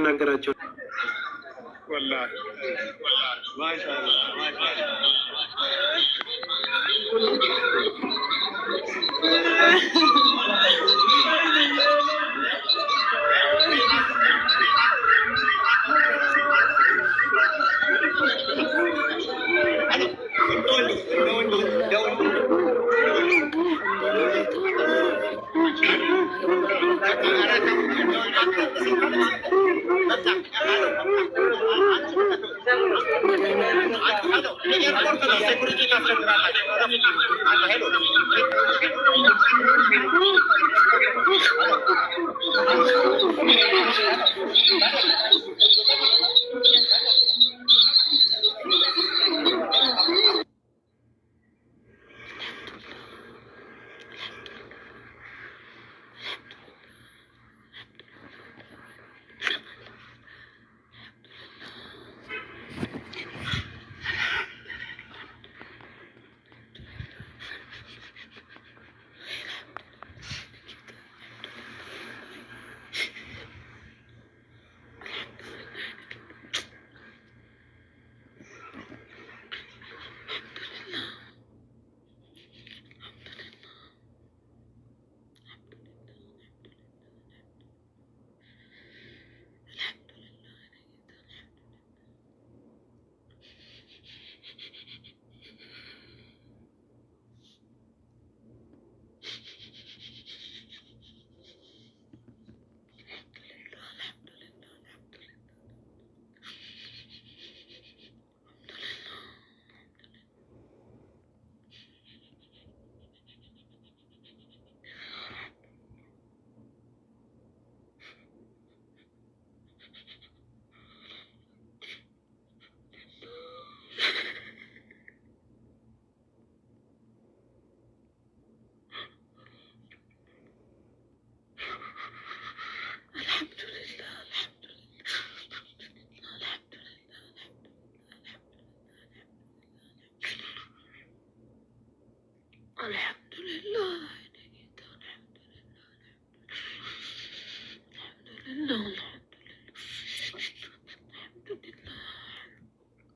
የሚያናገራቸው። ወላሂ ማሻአላህ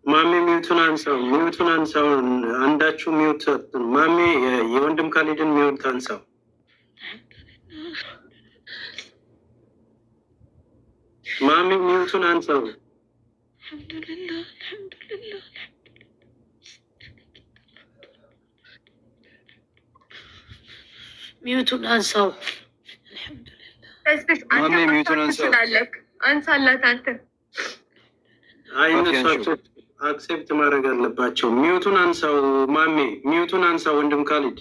ማሜ ሚውቱን አንሳው። አንዳችሁ ሚውት ማሜ የወንድም ካሊድን ሚውት አንሳው። ማሜ ሚውቱን አንሳው። ሚውቱን አንሳው። ማሜ ሚውቱን አንሳው። አንሳላት አንተ። አይ እነሱ አክሴፕት ማድረግ አለባቸው። ሚውቱን አንሳው ማሜ፣ ሚውቱን አንሳው ወንድም ካሊድ።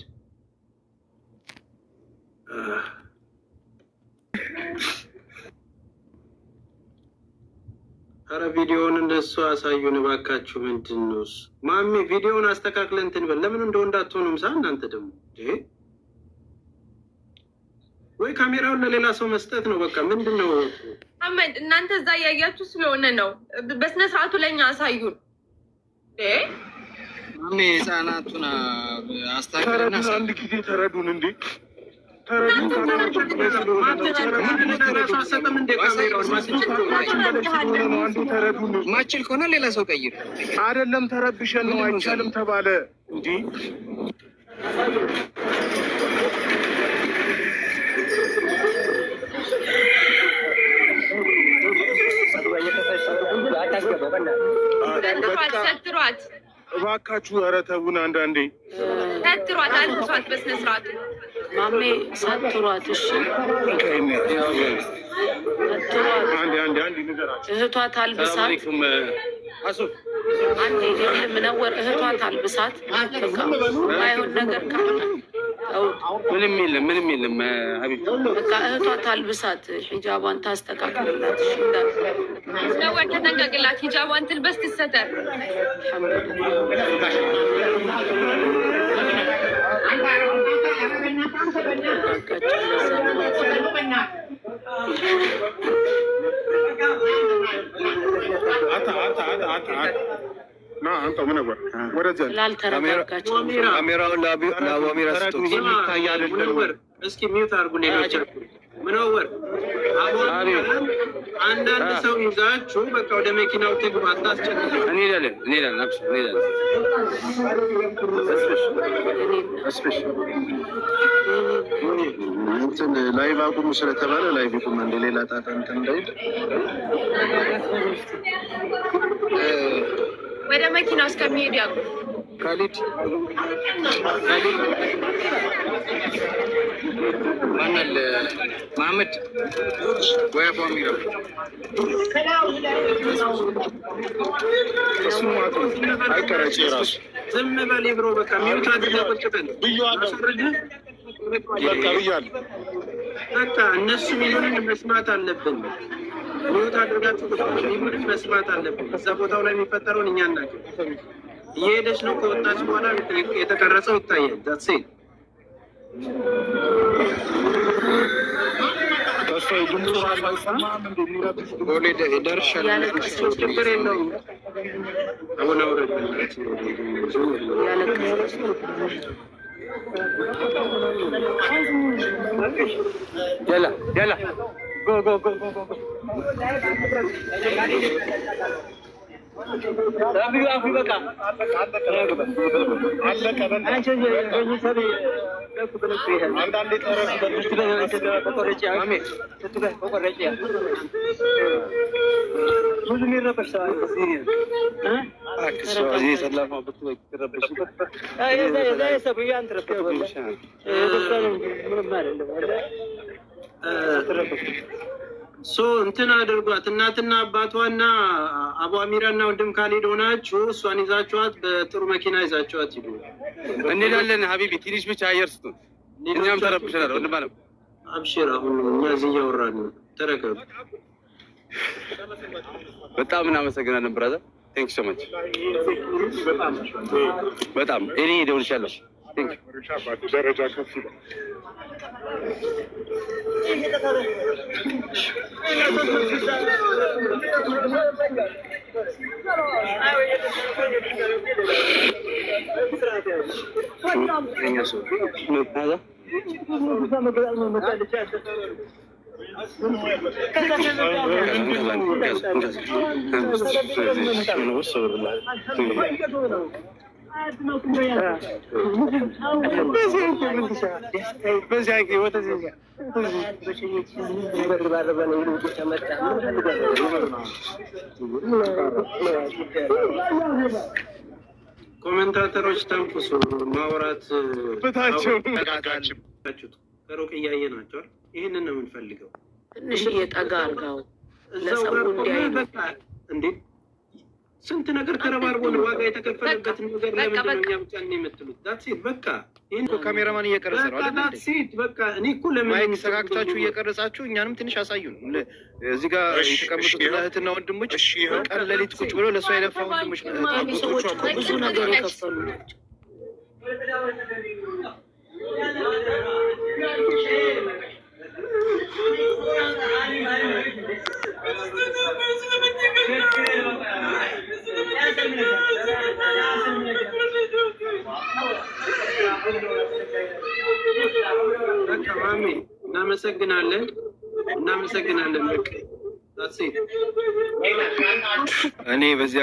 አረ ቪዲዮውን እንደሱ አሳዩን እባካችሁ። ምንድን ነው እሱ? ማሜ ቪዲዮውን አስተካክለን እንትን በል። ለምን እንደው እንዳትሆኑም ሳ እናንተ ደግሞ ወይ ካሜራውን ለሌላ ሰው መስጠት ነው። በቃ ምንድን ነው አመድ እናንተ እዛ እያያችሁ ስለሆነ ነው። በስነ ስርዓቱ ለኛ አሳዩን። ማሜ ህፃናቱን አስተካክለና አንድ ጊዜ ተረዱን እንዴ ማችል ከሆነ ሌላ ሰው ቀይር። አይደለም ተረብሸን ነው አይቻልም ተባለ እንዴ ሰትሯት እባካችሁ። ኧረ ተውን አንዳንዴ ሰትሯት፣ አልብሷት በስነ ስርዓቱ ማሜ ሰትሯት። እሺ አንዴ ንገራችሁ። እህቷ ታልብሳት። አንዴ ምነወር እህቷ ታልብሳት። በቃ ማይሆን ነገር ካለ ምንም የለም ሀቢብ። በቃ እህቷ ታልብሳት፣ ሂጃቧን ታስተካክልላት። እሺ ነወር ተጠንቀቅላት፣ ሂጃቧን ትልበስ፣ ትሰተር። ካሜራውን ለአዋሚራ ስጡት። እስኪ ሚውት አድርጉ። ሌሎች ምንወር አንዳንድ ሰው ይዛችሁ በቃ ወደ መኪናው ትግባ፣ አታስጨንቁ። እንሄዳለን አብሽር እንሄዳለን። እንትን ላይቭ አቁሙ ስለተባለ ላይቭ ቁም እንደ ሌላ ጣጣ እንትን እንዳይል ወደ መኪናው እስከሚሄድ ያቁ ካሊድ ማናል መሐመድ ወይ አቡ አሚራ እሱ ማለት አይቀረጭ ራሱ ዝም በል ብሮ በቃ ሚውት አድርገህ ቁጭ በል ብያለሁ። በቃ ብያለሁ። በቃ እነሱ ሚሉንን መስማት አለብን። ሚውት አድርጋችሁ ቁጭ በል። ሚሉንን መስማት አለብን። እዛ ቦታው ላይ የሚፈጠረውን እኛ እናውቅም። እየሄደች ነው። ከወጣች በኋላ የተቀረጸው ይታያል። ዛትሴ ችግር የለውም። አሁን አውረድ ያላ ጎ እንትን አድርጓት። እናትና አባቷና አቡ አሚራና ወንድም ካሊድ ሆናችሁ እሷን ይዛችኋት በጥሩ መኪና ይዛችኋት ሂዱ። እንሄዳለን ሀቢቢ፣ ትንሽ ብቻ አየር ስጡን። እኛም ተረብሸናል። ወንድም አለም አብሽር። አሁን እኛ እዚህ እያወራን ነው። ተረከቡ። በጣም እናመሰግናለን ብራዘር። ቴንክ ሶ ማች። በጣም እኔ እደውልልሻለሁ። ደረጃ ከፍ ይላል። ኮሜንታተሮች ተንፍሱ። ማውራት በታቸው ከሩቅ እያየናቸዋል። ይህንን ነው የምንፈልገው። ትንሽ እየጠጋ አድርጋው ለሰው እንዲያይ በቃ እንዴ ስንት ነገር ተረባርቦ ዋጋ የተከፈለበት ነገር ለምንድን ነው እኛ ብቻ ነው የምትሉት? ዳትሲት በቃ ይሄን ካሜራማን እየቀረጸ ነው አይደል? ዳትሲት በቃ እኔ እኮ ለምን ማይክ ሰካክታችሁ እየቀረጻችሁ እኛንም ትንሽ አሳዩን። እዚህ ጋር የተቀመጡት እህትና ወንድሞች ቀን ሌሊት ቁጭ ብሎ ለእሷ የለፋ ወንድሞች ሰዎች ብዙ ነገር የከፈሉ ናቸው። በቃ ማሚ እናመሰግናለን። በቃ ዳትሲት እኔ በዚህ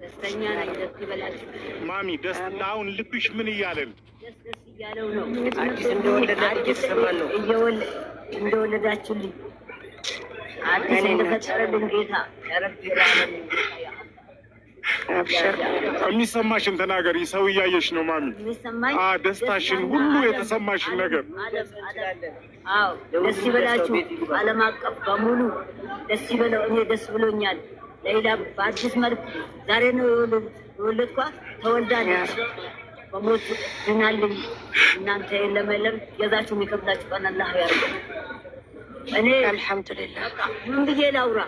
ደስተኛ ነኝ። ደስ ይበላችሁ ማሚ። ደስ አሁን ልብሽ ምን እያለ ነው? ደስ እያለው ነው። አዲስ እንደወለዳችሁልኝ አዲስ እንደፈጠረልኝ ጌታ የሚሰማሽን ተናገሪ። ሰው እያየሽ ነው ማሚ። ደስታሽን ሁሉ የተሰማሽን ነገር። አዎ ደስ ይበላችሁ። ዓለም አቀፍ በሙሉ ደስ ይበለው። እኔ ደስ ብሎኛል። ሌላ በአዲስ መልክ ዛሬ ነው የወለድኳት። ተወልዳለች። በሞት ድናልኝ። እናንተ ለመለም ገዛችሁ የሚከፍላችሁ ቀን አላህ ያርገው። እኔ አልሐምዱሊላህ ምን ብዬ ላውራ?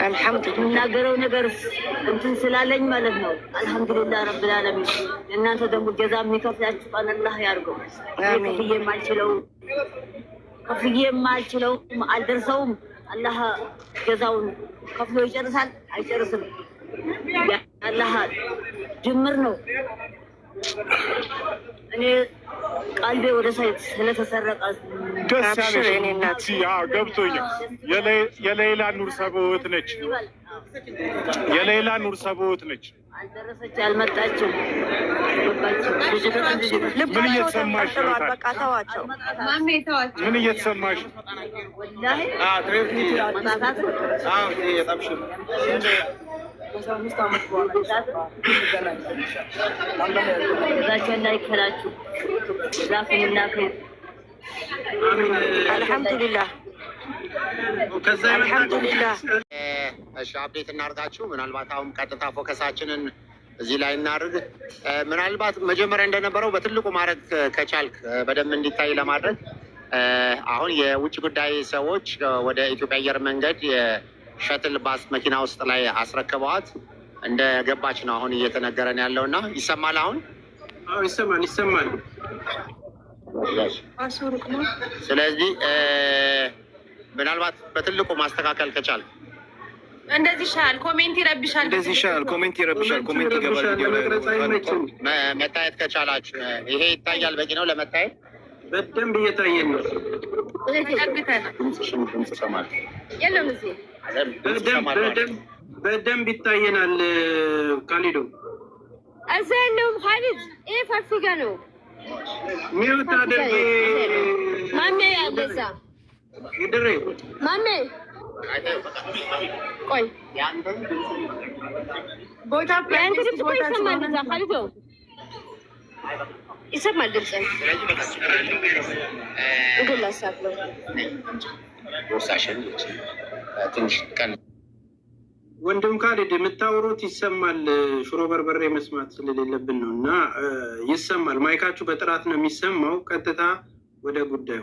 አልሐምዱሊላህ የምናገረው ነገር እንትን ስላለኝ ማለት ነው። አልሐምዱሊላህ ረብል ዓለሚን። እናንተ ደግሞ ገዛ የሚከፍላችሁ ቀን አላህ ያርገው። ከፍዬ የማልችለው አልደርሰውም። አላህ ገዛውን ከፍሎ ይጨርሳል። አይጨርስም። አላህ ድምር ነው። እኔ ቀልቤ ወደ ሳይት ስለተሰረቀ ደስ ያለሽ ገብቶኛል። የሌላ ኑር ሰቦት ነች። የሌላ ኑር ሰቦት ነች። አልደረሰች አልመጣችም። ምን እየተሰማሽ ነው? በቃ ተዋቸው። ምን እየተሰማሽ? ወላሂ አልሐምዱሊላህ አልሐምዱሊላህ። እሺ አፕዴት እናርጋችሁ። ምናልባት አሁን ቀጥታ ፎከሳችንን እዚህ ላይ እናድርግ። ምናልባት መጀመሪያ እንደነበረው በትልቁ ማድረግ ከቻልክ በደንብ እንዲታይ ለማድረግ አሁን የውጭ ጉዳይ ሰዎች ወደ ኢትዮጵያ አየር መንገድ የሸትል ባስ መኪና ውስጥ ላይ አስረክበዋት እንደ ገባች ነው አሁን እየተነገረን ያለው እና ይሰማል። አሁን ይሰማል። ስለዚህ ምናልባት በትልቁ ማስተካከል ከቻል እንደዚህ ይሻላል። ኮሜንት ይረብሻል። እንደዚህ ይሻላል። ኮሜንት ይረብሻል። ኮሜንት ይገባል። መታየት ከቻላችሁ ይሄ ይታያል። በቂ ነው ለመታየት። በደንብ እየታየን ነው። በደንብ ይታየናል። ካሊዶ እዛ ያለውም ካሊድ ይሄ ፋሲካ ነው። ሚውት አድርጌ ማሜ ያለዛ ይድሬ ማሜ ቆይ ቦታ ያንተ ድምፅ እኮ ይሰማል። እዛ ካሊዶ ይሰማል ድምፅ እንግዲህ ላሳፍለው ትንሽ ቀን ወንድም ካሊድ የምታወሩት ይሰማል። ሽሮ በርበሬ መስማት ስለሌለብን ነው እና ይሰማል። ማይካችሁ በጥራት ነው የሚሰማው። ቀጥታ ወደ ጉዳዩ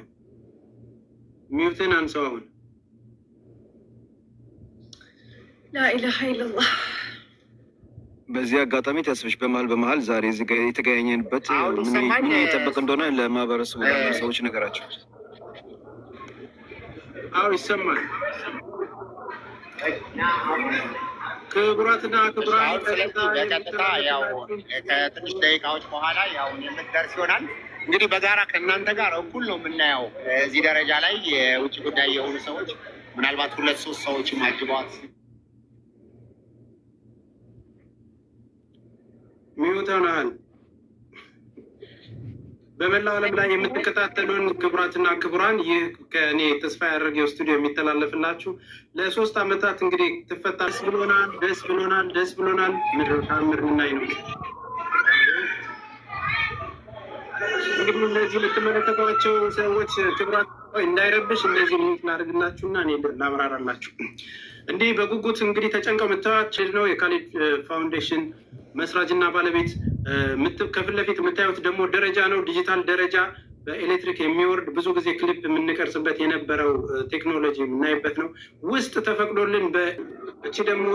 ሚውትን አንሰው። አሁን ላኢላሀ ኢለላህ። በዚህ አጋጣሚ ተስፍሽ በመሀል ዛሬ የተገናኘንበት ምን እየጠበቅ እንደሆነ ለማህበረሰቡ ሰዎች ነገራቸው። አዎ ይሰማል። ክቡራትና ክቡራን በቀጥታ ያው ከትንሽ ደቂቃዎች በኋላ ያው የምትደርስ ይሆናል። እንግዲህ በጋራ ከእናንተ ጋር እኩል ነው የምናየው። እዚህ ደረጃ ላይ የውጭ ጉዳይ የሆኑ ሰዎች ምናልባት 2-3 ሰዎች አጅበዋት ሚውተናል። በመላው ዓለም ላይ የምትከታተሉን ክቡራትና ክቡራን ይህ ከእኔ ተስፋ ያደረገው ስቱዲዮ የሚተላለፍላችሁ ለ3 ዓመታት እንግዲህ ትፈታ። ደስ ብሎናል። ምድር ታምር ምናይ ነው። እንግዲህ እነዚህ የምትመለከቷቸው ሰዎች ክቡራት እንዳይረብሽ እነዚህ ሚኒት ላደርግላችሁና እኔ ላብራራላችሁ። እንዲህ በጉጉት እንግዲህ ተጨንቀው የምታዩት ነው የካሊድ ፋውንዴሽን መስራችና ባለቤት። ከፊት ለፊት የምታዩት ደግሞ ደረጃ ነው፣ ዲጂታል ደረጃ በኤሌክትሪክ የሚወርድ ብዙ ጊዜ ክሊፕ የምንቀርጽበት የነበረው ቴክኖሎጂ የምናይበት ነው። ውስጥ ተፈቅዶልን እቺ ደግሞ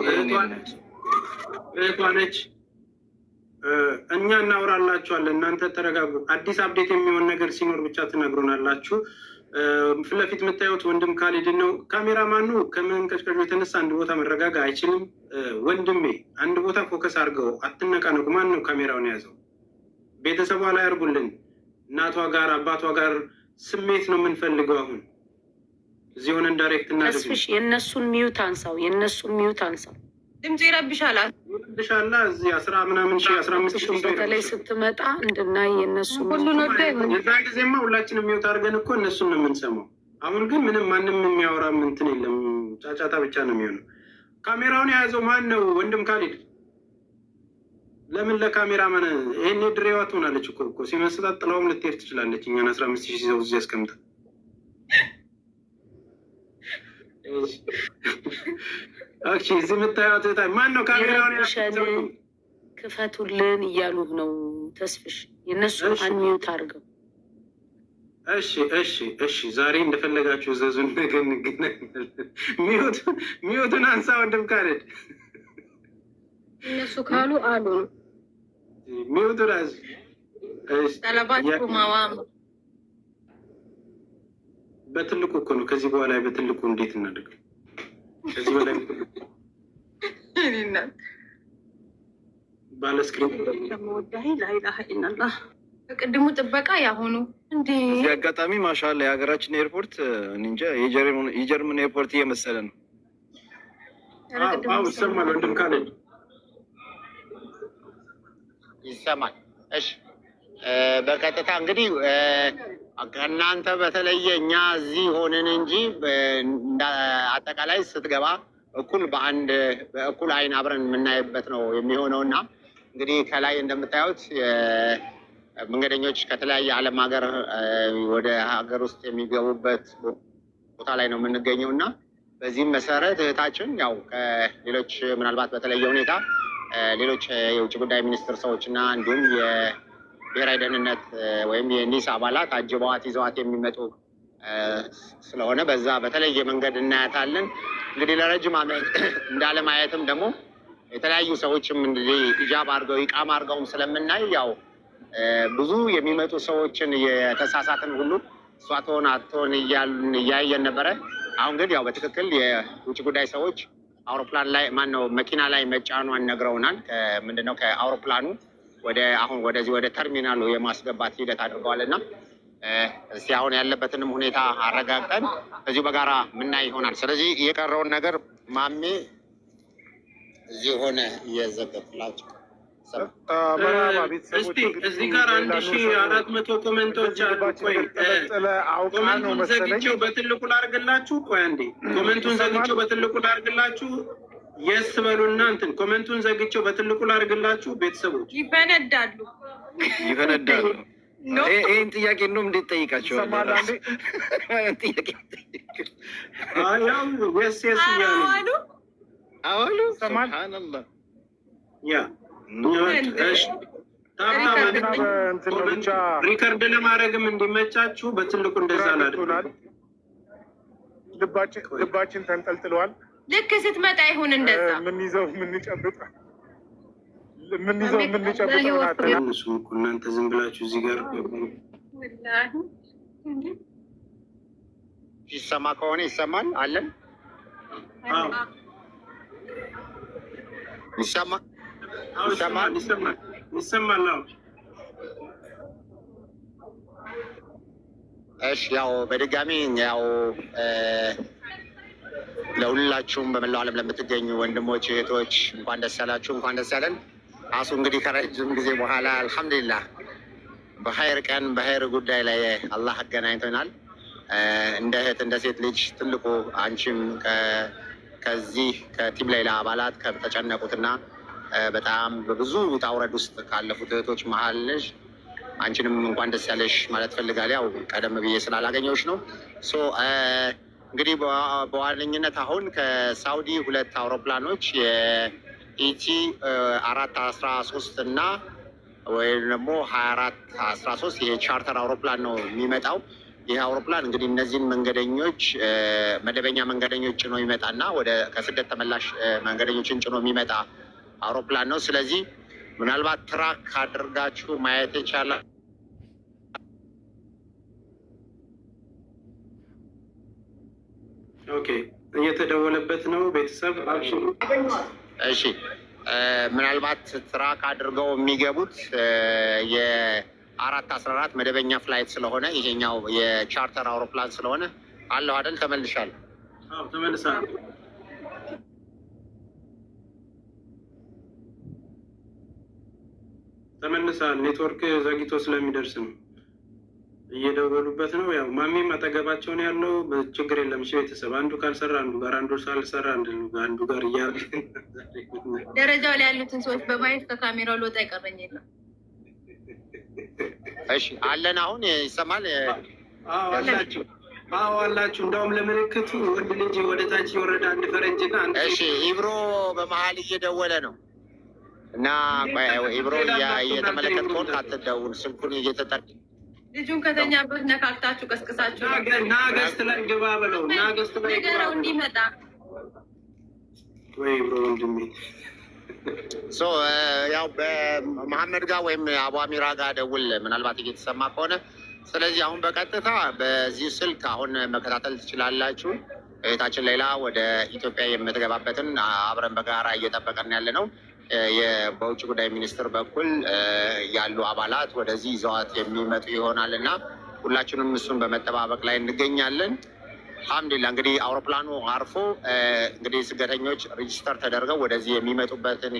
እህቷ ነች። እኛ እናውራላችኋለን፣ እናንተ ተረጋጉ። አዲስ አፕዴት የሚሆን ነገር ሲኖር ብቻ ትነግሩናላችሁ። ፊት ለፊት የምታዩት ወንድም ካሊድ ነው። ካሜራማኑ ከመንቀጭቀጩ የተነሳ አንድ ቦታ መረጋጋ አይችልም። ወንድሜ አንድ ቦታ ፎከስ አድርገው አትነቃነቁ። ማን ነው ካሜራውን የያዘው? ቤተሰቧ ላይ አድርጉልን። እናቷ ጋር አባቷ ጋር ስሜት ነው የምንፈልገው። አሁን እዚህ ሆነን ዳይሬክት እና ተስፍሽ የእነሱን ሚዩት አንሳው፣ ድምፅ ይረብሻል። እዚህ 10 ምናምን ሺህ 15 ሺህ በተለይ ስትመጣ እንድናይ የእነሱ የዛን ጊዜማ ሁላችንም ሚውት አድርገን እኮ እነሱን ነው የምንሰማው። አሁን ግን ምንም ማንም የሚያወራ እንትን የለም፣ ጫጫታ ብቻ ነው የሚሆነው። ካሜራውን የያዘው ማን ነው? ወንድም ካሊድ ለምን ለካሜራማን ይሄኔ ድሬዋ ትሆናለች እኮ ሲመስላት ጥላውም ልትሄድ ትችላለች። እኛን 15 ሺህ ሰው እዚህ ያስቀምጣ። ኦኬ እዚህ የምታዩት ማን ነው? ካሜራውን ክፈቱልን እያሉ ነው ተስፍሽ። የእነሱ አንሚዩት አድርገው። እሺ ዛሬ እንደፈለጋችሁ ዘዙን፣ ነገ እንገናኛለን። ሚዩቱን አንሳ ወንድም ካሊድ። እነሱ ካሉ አሉ ሚዩቱን አዝ ጠለባችሁ ማዋም በትልቁ እኮ ነው። ከዚህ በኋላ በትልቁ እንዴት እናደርግ? ከዚህ በላይ ባለስክሪን ወዳሂ ላኢላሀ ኢለላህ ቅድሙ ጥበቃ ያሆኑ እንዴ እዚህ አጋጣሚ ማሻአላ የሀገራችን ኤርፖርት እንጃ የጀርመን ኤርፖርት እየመሰለ ነው። አዎ ይሰማል። ወንድም ካለ ይሰማል። እሺ በቀጥታ እንግዲህ ከእናንተ በተለየ እኛ እዚህ ሆንን እንጂ አጠቃላይ ስትገባ እኩል በእኩል አይን አብረን የምናይበት ነው የሚሆነው እና እንግዲህ ከላይ እንደምታዩት መንገደኞች ከተለያየ ዓለም ሀገር ወደ ሀገር ውስጥ የሚገቡበት ቦታ ላይ ነው የምንገኘው እና በዚህም መሰረት እህታችን ያው ከሌሎች ምናልባት በተለየ ሁኔታ ሌሎች የውጭ ጉዳይ ሚኒስትር ሰዎች እና እንዲሁም የብሔራዊ ደህንነት ወይም የኒስ አባላት አጅበዋት ይዘዋት የሚመጡ ስለሆነ በዛ በተለየ መንገድ እናያታለን። እንግዲህ ለረጅም ዓመት እንዳለማየትም ደግሞ የተለያዩ ሰዎችም እንግዲህ ኢጃብ አድርገው ኢቃማ አድርገውም ስለምናይ ያው ብዙ የሚመጡ ሰዎችን የተሳሳትን ሁሉ እሷ ትሆን አትሆን እያየን ነበረ። አሁን ግን ያው በትክክል የውጭ ጉዳይ ሰዎች አውሮፕላን ላይ ማነው መኪና ላይ መጫኗን ነግረውናል። ምንድነው ከአውሮፕላኑ አሁን ወደዚህ ወደ ተርሚናሉ የማስገባት ሂደት አድርገዋል እና እስቲ አሁን ያለበትንም ሁኔታ አረጋግጠን እዚሁ በጋራ ምናይ ይሆናል። ስለዚህ የቀረውን ነገር ማሜ እዚህ ሆነ እየዘገብላቸው እስቲ እዚህ ጋር 1400 ኮሜንቶች አሉ። ቆይ ኮሜንቱን ዘግቼው በትልቁ ላድርግላችሁ። ቆይ አንዴ ኮሜንቱን ዘግቼው በትልቁ ላድርግላችሁ። የስ በሉና እንትን ኮሜንቱን ዘግቼው በትልቁ ላድርግላችሁ። ቤተሰቦች ይፈነዳሉ። ይህን ጥያቄ እንደውም እንዴት ጠይቃቸው? የስ እያሉ አዋሉ ሱብሃንአላህ ያ ሪከርድ ለማድረግም እንዲመቻችሁ በትልቁ እንደዛ ላድርግ። ልባችን ተንጠልጥለዋል። ልክ ስትመጣ ይሁን እንደዛ የምንይዘው እናንተ ዝም ብላችሁ እዚህ ጋር ይሰማ ከሆነ ይሰማል አለን ይሰማል። እሺ ያው በድጋሚ ያው ለሁላችሁም በመላው ዓለም ለምትገኙ ወንድሞች እህቶች እንኳን ደስ ያላችሁ፣ እንኳን ደስ ያለን። አሱ እንግዲህ ከረጅም ጊዜ በኋላ አልሐምዱሊላህ በኸይር ቀን በኸይር ጉዳይ ላይ አላህ አገናኝቶናል። እንደ እህት እንደ ሴት ልጅ ትልቁ አንቺም ከዚህ ከቲም ሌላ አባላት ከተጨነቁትና በጣም በብዙ ውጣ ውረድ ውስጥ ካለፉት እህቶች መሀል ነሽ። አንቺንም እንኳን ደስ ያለሽ ማለት ፈልጋለሁ። ያው ቀደም ብዬ ስላላገኘሁሽ ነው። እንግዲህ በዋነኝነት አሁን ከሳውዲ 2 አውሮፕላኖች የኢቲ 413 እና ወይም ደግሞ 2413 ይሄ ቻርተር አውሮፕላን ነው የሚመጣው። ይህ አውሮፕላን እንግዲህ እነዚህን መንገደኞች መደበኛ መንገደኞች ጭኖ ይመጣና ወደ ከስደት ተመላሽ መንገደኞችን ጭኖ የሚመጣ አውሮፕላን ነው። ስለዚህ ምናልባት ትራክ አድርጋችሁ ማየት ይቻላል። ኦኬ እየተደወለበት ነው ቤተሰብ። እሺ ምናልባት ትራክ አድርገው የሚገቡት የ414 መደበኛ ፍላይት ስለሆነ ይሄኛው የቻርተር አውሮፕላን ስለሆነ አለው አይደል? ተመልሻለሁ። አዎ ተመልሳለሁ። ተመልሳል። ኔትወርክ ዘግይቶ ስለሚደርስ ነው። እየደወሉበት ነው። ያው ማሚም አጠገባቸው ነው ያለው። ችግር የለም። እሺ ቤተሰብ አንዱ ካልሰራ አንዱ ጋር፣ አንዱ ሳልሰራ አንዱ ጋር እያሉ ደረጃው ላይ ያሉትን ሰዎች በማየት ከካሜራው ልወጣ ይቀረኝ የለም። እሺ አለን። አሁን ይሰማል? አዎ አላችሁ። አዎ አላችሁ። እንደውም ለምልክቱ ወንድ ልጅ ወደ ታች የወረደ አንድ ፈረንጅና አንድ እሺ ኢብሮ በመሀል እየደወለ ነው እና ኢብሮ እየተመለከትከው አትደውል፣ ስልኩን እየተጠቅ ልጁን ከተኛበት ነካክታችሁ ቀስቅሳችሁ ናገስት ላይ ግባ ብለው ናገስት ላይ ነገረው እንዲመጣ ወይ ኢብሮ ወንድሜ። ያው በመሐመድ ጋር ወይም አቡ አሚራ ጋር ደውል ምናልባት እየተሰማ ከሆነ። ስለዚህ አሁን በቀጥታ በዚህ ስልክ አሁን መከታተል ትችላላችሁ። እህታችን ሌላ ወደ ኢትዮጵያ የምትገባበትን አብረን በጋራ እየጠበቀን ያለ ነው። በውጭ ጉዳይ ሚኒስትር በኩል ያሉ አባላት ወደዚህ ይዘዋት የሚመጡ ይሆናል እና ሁላችንም እሱን በመጠባበቅ ላይ እንገኛለን። አልሐምዱሊላህ እንግዲህ አውሮፕላኑ አርፎ እንግዲህ ስደተኞች ሬጂስተር ተደርገው ወደዚህ የሚመጡበትን